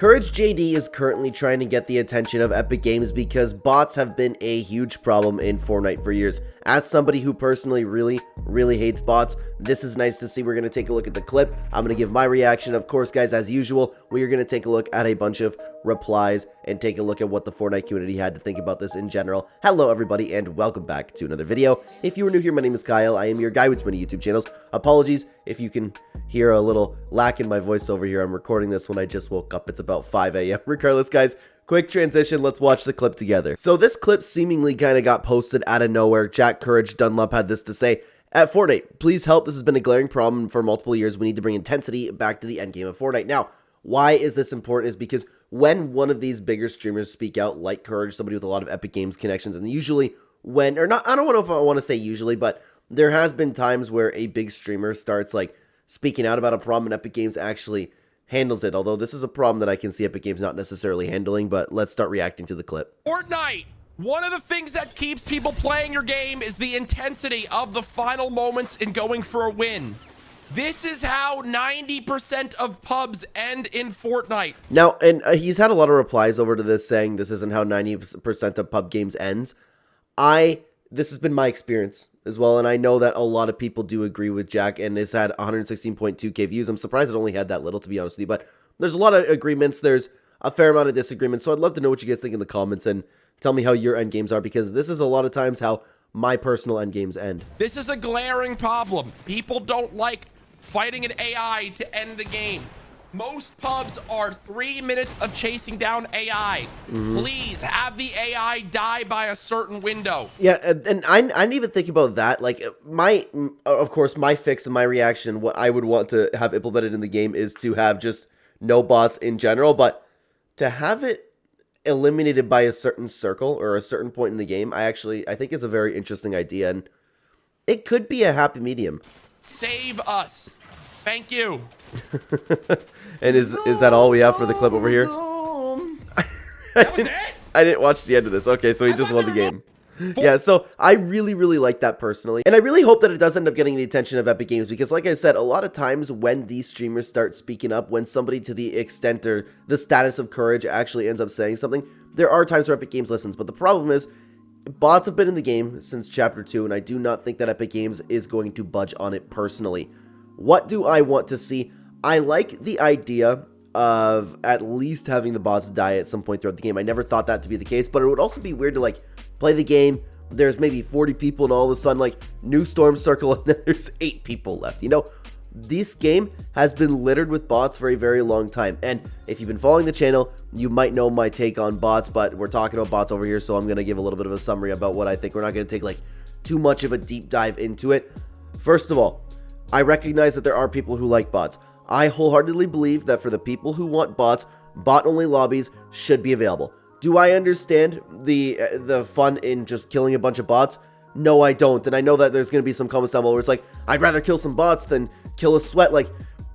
CourageJD is currently trying to get the attention of Epic Games because bots have been a huge problem in Fortnite for years. As somebody who personally really hates bots, this is nice to see. We're going to take a look at the clip. I'm going to give my reaction. Of course, guys, as usual, we are going to take a look at a bunch of replies and take a look at what the Fortnite community had to think about this in general. Hello, everybody, and welcome back to another video. If you are new here, my name is Kyle. I am your guy with many YouTube channels. Apologies if you can hear a little lack in my voice over here. I'm recording this when I just woke up. It's about 5 a.m. Regardless, guys, quick transition. Let's watch the clip together. So this clip seemingly kind of got posted out of nowhere. Jack Courage Dunlop had this to say: "At Fortnite, please help. This has been a glaring problem for multiple years. We need to bring intensity back to the end game of Fortnite." Now, why is this important? Is because when one of these bigger streamers speak out, like Courage, somebody with a lot of Epic Games connections, and usually when, or not, I don't know if I want to say usually, but there has been times where a big streamer starts like speaking out about a problem and Epic Games actually handles it. Although this is a problem that I can see Epic Games not necessarily handling, but let's start reacting to the clip. Fortnite! One of the things that keeps people playing your game is the intensity of the final moments in going for a win. This is how 90% of pubs end in Fortnite. Now, and he's had a lot of replies over to this saying this isn't how 90% of pub games ends. This has been my experience as well, and I know that a lot of people do agree with Jack, and it's had 116.2k views. I'm surprised it only had that little, to be honest with you, but there's a lot of agreements. There's a fair amount of disagreements, so I'd love to know what you guys think in the comments, and tell me how your end games are, because this is a lot of times how my personal end games end. This is a glaring problem. People don't like fighting an AI to end the game. Most pubs are 3 minutes of chasing down AI. Please have the AI die by a certain window. Yeah, and I didn't even think about that. Like, of course, my fix and my reaction, what I would want to have implemented in the game is to have just no bots in general, but to have it eliminated by a certain circle or a certain point in the game, I think it's a very interesting idea, and it could be a happy medium. Save us. Thank you. And is that all we have for the clip over here? That was it? I didn't watch the end of this. Okay, so he just won the game. Yeah, so I really like that personally. And I really hope that it does end up getting the attention of Epic Games, because like I said, a lot of times when these streamers start speaking up, when somebody to the extent or the status of Courage actually ends up saying something, there are times where Epic Games listens. But the problem is, bots have been in the game since Chapter 2, and I do not think that Epic Games is going to budge on it personally. What do I want to see? I like the idea of at least having the bots die at some point throughout the game. I never thought that to be the case, but it would also be weird to like play the game. There's maybe 40 people and all of a sudden like new storm circle and then there's 8 people left. You know, this game has been littered with bots for a very long time. And if you've been following the channel, you might know my take on bots, but we're talking about bots over here. So I'm going to give a little bit of a summary about what I think. We're not going to take like too much of a deep dive into it. First of all, I recognize that there are people who like bots. I wholeheartedly believe that for the people who want bots, bot-only lobbies should be available. Do I understand the fun in just killing a bunch of bots? No, I don't. And I know that there's going to be some comments down below where it's like, I'd rather kill some bots than kill a sweat. Like,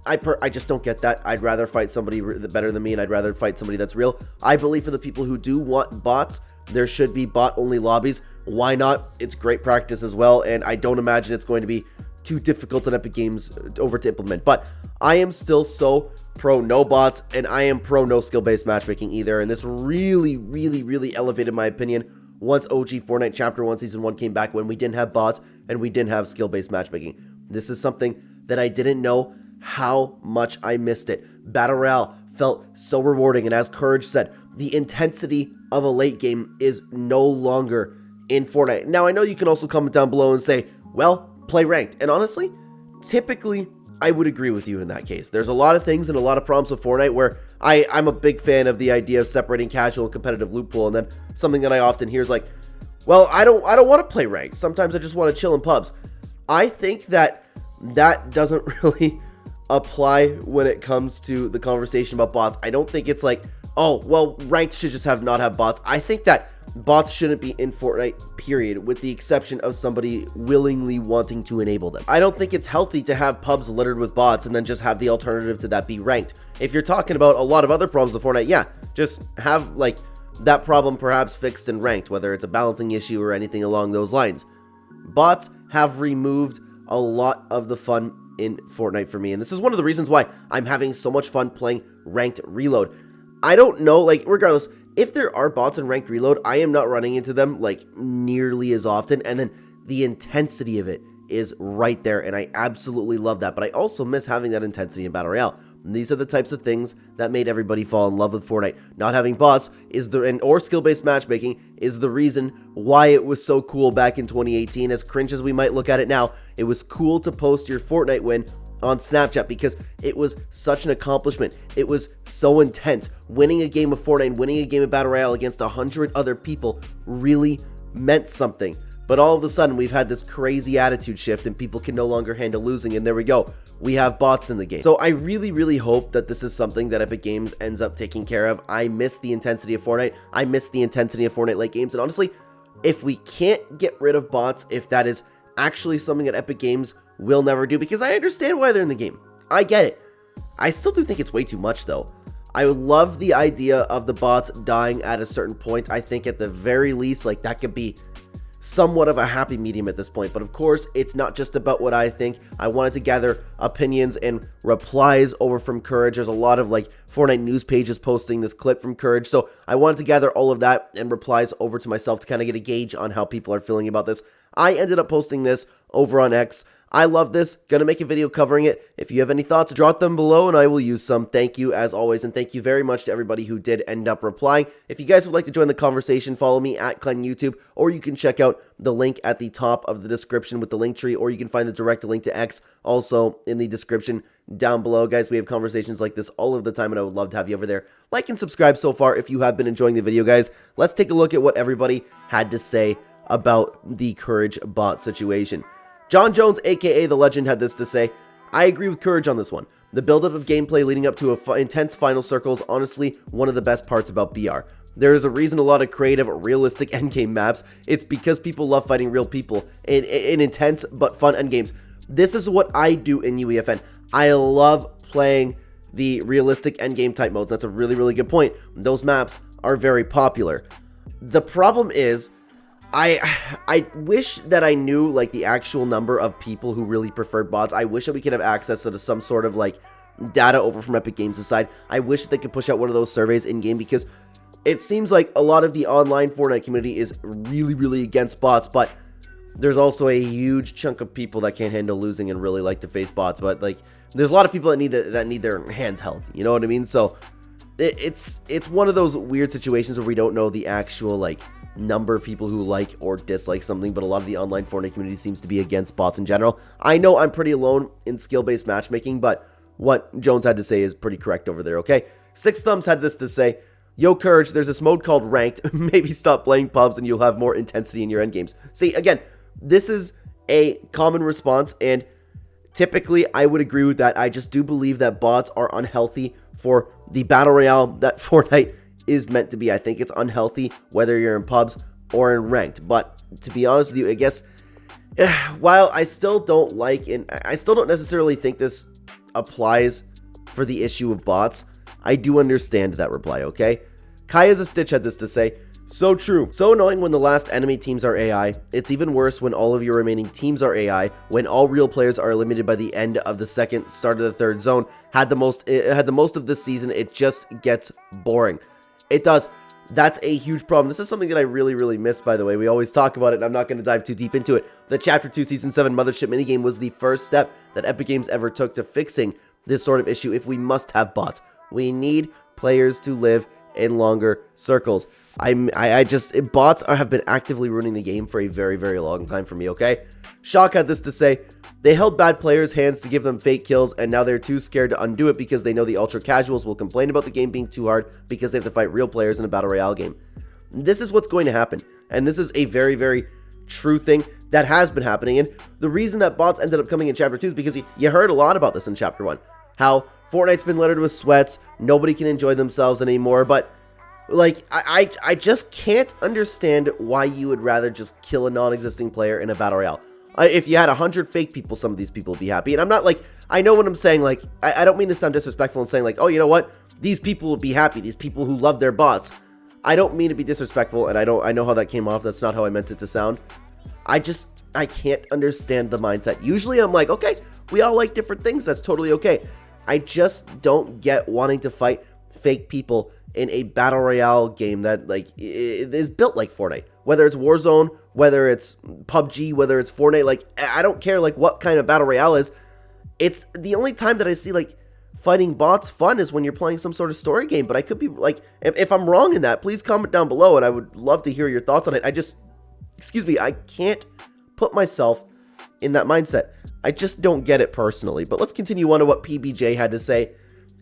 I just don't get that. I'd rather fight somebody better than me, and I'd rather fight somebody that's real. I believe for the people who do want bots, there should be bot-only lobbies. Why not? It's great practice as well, and I don't imagine it's going to be too difficult on Epic Games to implement. But I am still so pro no bots, and I am pro no skill-based matchmaking either, and this really elevated my opinion once OG Fortnite Chapter 1 Season 1 came back, when we didn't have bots and we didn't have skill-based matchmaking. This is something that I didn't know how much I missed it. Battle Royale felt so rewarding, and as Courage said, the intensity of a late game is no longer in Fortnite. Now, I know you can also comment down below and say, well, play ranked. And honestly, typically, I would agree with you in that case. There's a lot of things and a lot of problems with Fortnite where I'm a big fan of the idea of separating casual and competitive loot pool. And then something that I often hear is like, well, I don't want to play ranked. Sometimes I just want to chill in pubs. I think that doesn't really apply when it comes to the conversation about bots. I don't think it's like, oh, well, ranked should just not have bots. I think that bots shouldn't be in Fortnite, period, with the exception of somebody willingly wanting to enable them. I don't think it's healthy to have pubs littered with bots and then just have the alternative to that be ranked. If you're talking about a lot of other problems with Fortnite, yeah, just have like that problem perhaps fixed and ranked, whether it's a balancing issue or anything along those lines. Bots have removed a lot of the fun in Fortnite for me, and this is one of the reasons why I'm having so much fun playing ranked reload. I don't know, like, regardless, if there are bots in ranked reload, I am not running into them, like, nearly as often, and then the intensity of it is right there, and I absolutely love that, but I also miss having that intensity in Battle Royale. And these are the types of things that made everybody fall in love with Fortnite. Not having bots is or skill-based matchmaking is the reason why it was so cool back in 2018. As cringe as we might look at it now, it was cool to post your Fortnite win on Snapchat because it was such an accomplishment. It was so intense. Winning a game of Fortnite, winning a game of Battle Royale against 100 other people really meant something. But all of a sudden, we've had this crazy attitude shift and people can no longer handle losing, and there we go. We have bots in the game. So I really, really hope that this is something that Epic Games ends up taking care of. I miss the intensity of Fortnite. I miss the intensity of Fortnite late games. And honestly, if we can't get rid of bots, if that is actually something that Epic Games will never do, because I understand why they're in the game. I get it. I still do think it's way too much, though. I love the idea of the bots dying at a certain point. I think at the very least, like, that could be somewhat of a happy medium at this point. But of course, it's not just about what I think. I wanted to gather opinions and replies over from Courage. There's a lot of like Fortnite news pages posting this clip from Courage, so I wanted to gather all of that and replies over to myself to kind of get a gauge on how people are feeling about this. I ended up posting this over on X. I love this. Gonna make a video covering it. If you have any thoughts, drop them below and I will use some. Thank you as always, and thank you very much to everybody who did end up replying. If you guys would like to join the conversation, follow me at Clen YouTube, or you can check out the link at the top of the description with the link tree, or you can find the direct link to X also in the description down below. Guys, we have conversations like this all of the time and I would love to have you over there. Like and subscribe so far if you have been enjoying the video, guys. Let's take a look at what everybody had to say about the Courage bot situation. John Jones, aka The Legend, had this to say: I agree with Courage on this one. The buildup of gameplay leading up to intense final circle is honestly one of the best parts about BR. There is a reason a lot of creative, realistic endgame maps. It's because people love fighting real people in intense but fun endgames. This is what I do in UEFN. I love playing the realistic endgame type modes. That's a really, really good point. Those maps are very popular. The problem is, I wish that I knew like the actual number of people who really preferred bots. I wish that we could have access to some sort of like data over from Epic Games' side. I wish that they could push out one of those surveys in game, because it seems like a lot of the online Fortnite community is really, really against bots, but there's also a huge chunk of people that can't handle losing and really like to face bots. But like, there's a lot of people that need their hands held. You know what I mean? So it's one of those weird situations where we don't know the actual like number of people who like or dislike something, but a lot of the online Fortnite community seems to be against bots in general. I know I'm pretty alone in skill-based matchmaking, but what Jones had to say is pretty correct over there, okay? Six Thumbs had this to say: Yo, Courage, there's this mode called Ranked. Maybe stop playing pubs and you'll have more intensity in your endgames. See, again, this is a common response, and typically I would agree with that. I just do believe that bots are unhealthy for the Battle Royale that Fortnite is meant to be. I think it's unhealthy whether you're in pubs or in ranked. But to be honest with you, I guess while I still don't like, and I still don't necessarily think this applies for the issue of bots, I do understand that reply, okay? Kaya's a Stitch had this to say: so true. So annoying when the last enemy teams are AI. It's even worse when all of your remaining teams are AI. When all real players are eliminated by the end of the second, start of the third zone. Had the most of this season. It just gets boring. It does. That's a huge problem. This is something that I really, really miss, by the way. We always talk about it, and I'm not going to dive too deep into it. The Chapter 2 Season 7 Mothership minigame was the first step that Epic Games ever took to fixing this sort of issue. If we must have bots, we need players to live in longer circles. Bots have been actively ruining the game for a very, very long time for me, okay? Shock had this to say: they held bad players' hands to give them fake kills, and now they're too scared to undo it because they know the ultra casuals will complain about the game being too hard because they have to fight real players in a battle royale game. This is what's going to happen, and this is a very, very true thing that has been happening. And the reason that bots ended up coming in Chapter 2 is because you heard a lot about this in Chapter 1. How Fortnite's been littered with sweats, nobody can enjoy themselves anymore, but like, I just can't understand why you would rather just kill a non-existing player in a battle royale. If you had 100 fake people, some of these people would be happy. And I'm not like, I know what I'm saying, like, I don't mean to sound disrespectful and saying like, oh, you know what, these people will be happy, these people who love their bots. I don't mean to be disrespectful, and I know how that came off. That's not how I meant it to sound. I can't understand the mindset. Usually I'm like, okay, we all like different things, that's totally okay. I just don't get wanting to fight fake people in a battle royale game that like it is built like Fortnite. Whether it's Warzone, whether it's PUBG, whether it's Fortnite, like I don't care like what kind of battle royale is. It's the only time that I see like fighting bots fun is when you're playing some sort of story game. But I could be like, if I'm wrong in that, please comment down below, and I would love to hear your thoughts on it. Excuse me, I can't put myself in that mindset. I just don't get it personally. But let's continue on to what PBJ had to say.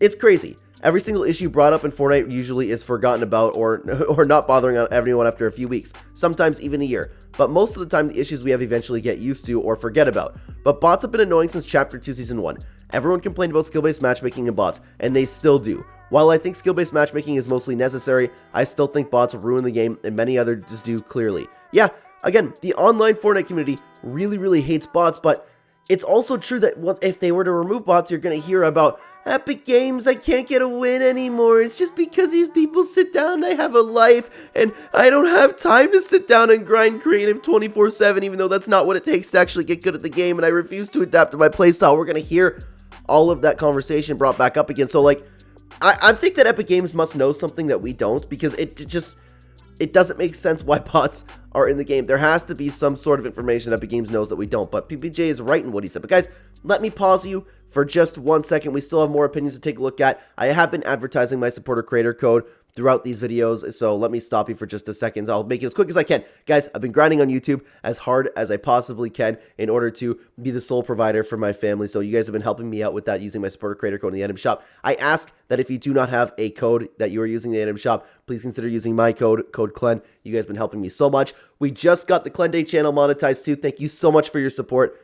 It's crazy. Every single issue brought up in Fortnite usually is forgotten about or not bothering everyone after a few weeks, sometimes even a year. But most of the time, the issues we have eventually get used to or forget about. But bots have been annoying since Chapter 2, Season 1. Everyone complained about skill-based matchmaking and bots, and they still do. While I think skill-based matchmaking is mostly necessary, I still think bots ruin the game, and many others just do clearly. Yeah, again, the online Fortnite community really hates bots, but it's also true that if they were to remove bots, you're going to hear about Epic Games, I can't get a win anymore. It's just because these people sit down, I have a life, and I don't have time to sit down and grind creative 24/7, even though that's not what it takes to actually get good at the game, and I refuse to adapt to my playstyle. We're going to hear all of that conversation brought back up again. So, like, I think that Epic Games must know something that we don't, because it doesn't make sense why bots are in the game. There has to be some sort of information Epic Games knows that we don't, but PBJ is right in what he said. But guys, let me pause you for just 1 second. We still have more opinions to take a look at. I have been advertising my supporter creator code throughout these videos, so let me stop you for just a second. I'll make it as quick as I can. Guys, I've been grinding on YouTube as hard as I possibly can in order to be the sole provider for my family, so you guys have been helping me out with that using my supporter creator code in the item shop. I ask that if you do not have a code that you are using in the item shop, please consider using my code Clen. You guys have been helping me so much. We just got the Clenday Channel monetized too. Thank you so much for your support.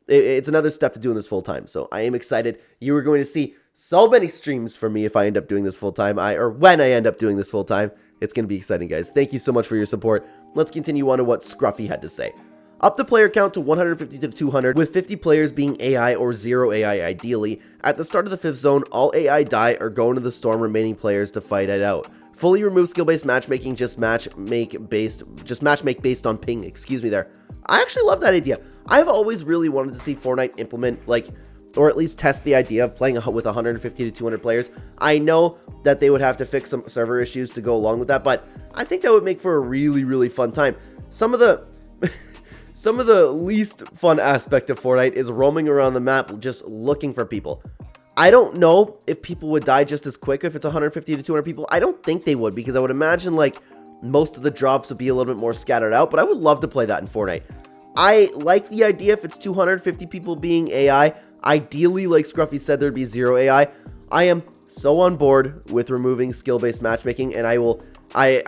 It's another step to doing this full time, so I am excited. You are going to see so many streams from me if I end up doing this full time, or when I end up doing this full time. It's going to be exciting, guys. Thank you so much for your support. Let's continue on to what Scruffy had to say. Up the player count to 150 to 200, with 50 players being AI or 0 AI ideally. At the start of the 5th zone, all AI die or go into the storm, remaining players to fight it out. Fully remove skill-based matchmaking, just matchmake based on ping. Excuse me there. I actually love that idea. I've always really wanted to see Fortnite implement, like, or at least test the idea of playing with 150 to 200 players. I know that they would have to fix some server issues to go along with that, but I think that would make for a really fun time. Some of the least fun aspect of Fortnite is roaming around the map just looking for people. I don't know if people would die just as quick if it's 150 to 200 people. I don't think they would, because I would imagine like most of the drops would be a little bit more scattered out, but I would love to play that in Fortnite. I like the idea if it's 250 people being AI. Ideally, like Scruffy said, there'd be 0 AI. I am so on board with removing skill-based matchmaking, and I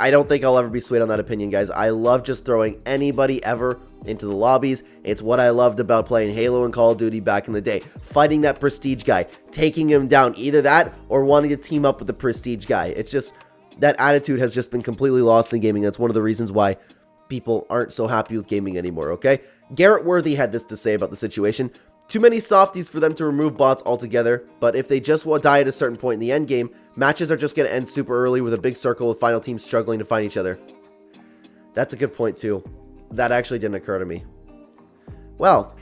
don't think I'll ever be swayed on that opinion, guys. I love just throwing anybody ever into the lobbies. It's what I loved about playing Halo and Call of Duty back in the day. Fighting that prestige guy, taking him down, either that or wanting to team up with the prestige guy. It's just, that attitude has just been completely lost in gaming. That's one of the reasons why people aren't so happy with gaming anymore, okay? Garrett Worthy had this to say about the situation. Too many softies for them to remove bots altogether, but if they just will die at a certain point in the end game, matches are just going to end super early with a big circle of final teams struggling to find each other. That's a good point too. That actually didn't occur to me. Well,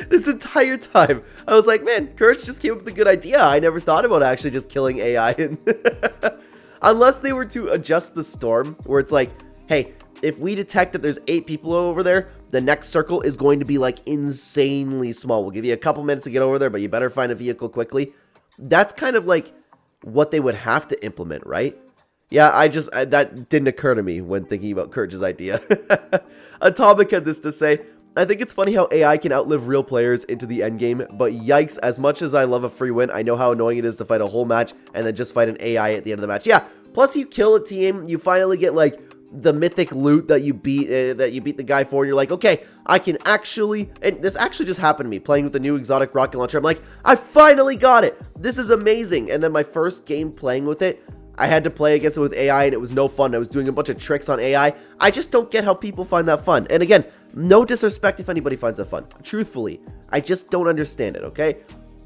this entire time, I was like, man, Courage just came up with a good idea. I never thought about actually just killing AI. Unless they were to adjust the storm, where it's like, hey, if we detect that there's 8 people over there, the next circle is going to be like insanely small. We'll give you a couple minutes to get over there, but you better find a vehicle quickly. That's kind of like what they would have to implement, right? Yeah, that didn't occur to me when thinking about Courage's idea. Atomic had this to say, I think it's funny how AI can outlive real players into the endgame, but yikes, as much as I love a free win, I know how annoying it is to fight a whole match and then just fight an AI at the end of the match. Yeah, plus you kill a team, you finally get like the mythic loot that you beat the guy for, and you're like, okay, I can actually, and this actually just happened to me playing with the new exotic rocket launcher. I'm like, I finally got it. This is amazing. And then my first game playing with it, I had to play against it with AI, and it was no fun. I was doing a bunch of tricks on AI. I just don't get how people find that fun. And again, no disrespect if anybody finds that fun. Truthfully, I just don't understand it, okay?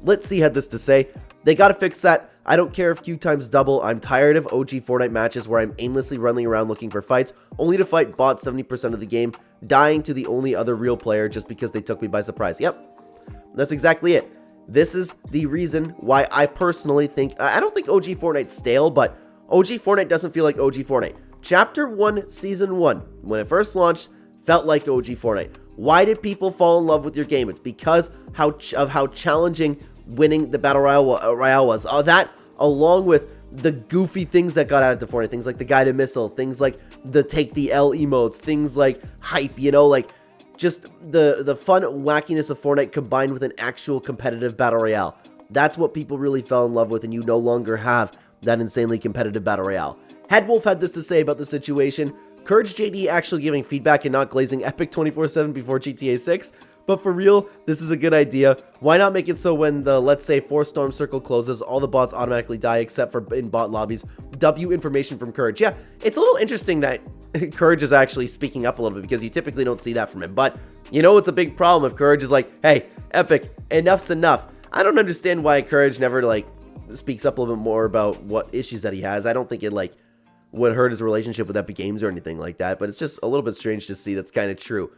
Let's see had this to say. They gotta fix that. I don't care if Q times double. I'm tired of OG Fortnite matches where I'm aimlessly running around looking for fights, only to fight bots 70% of the game, dying to the only other real player just because they took me by surprise. Yep, that's exactly it. this is the reason why I personally think, I don't think OG Fortnite's stale, but OG Fortnite doesn't feel like OG Fortnite. Chapter 1, Season 1, when it first launched, felt like OG Fortnite. Why did people fall in love with your game? It's because of how challenging winning the Battle Royale was. That, along with the goofy things that got added to Fortnite, things like the guided missile, things like the take the L emotes, things like hype, you know, like just the fun wackiness of Fortnite combined with an actual competitive Battle Royale. That's what people really fell in love with, and you no longer have that insanely competitive Battle Royale. Headwolf had this to say about the situation. CourageJD actually giving feedback and not glazing Epic 24/7 before GTA 6. But for real, this is a good idea. Why not make it so when the, let's say, 4-storm circle closes, all the bots automatically die except for in bot lobbies? W information from Courage. Yeah, it's a little interesting that Courage is actually speaking up a little bit because you typically don't see that from him. But you know it's a big problem if Courage is like, hey, Epic, enough's enough. I don't understand why Courage never, like, speaks up a little bit more about what issues that he has. I don't think it, like, would hurt his relationship with Epic Games or anything like that. But it's just a little bit strange to see that's kind of true.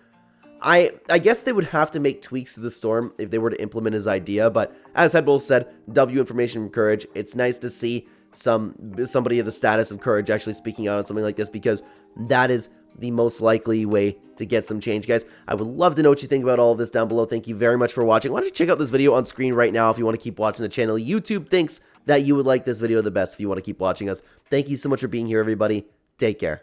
I guess they would have to make tweaks to the storm if they were to implement his idea, but as Headbull said, W information from Courage. It's nice to see somebody of the status of Courage actually speaking out on something like this, because that is the most likely way to get some change, guys. I would love to know what you think about all of this down below. Thank you very much for watching. Why don't you check out this video on screen right now if you want to keep watching the channel. YouTube thinks that you would like this video the best if you want to keep watching us. Thank you so much for being here, everybody. Take care.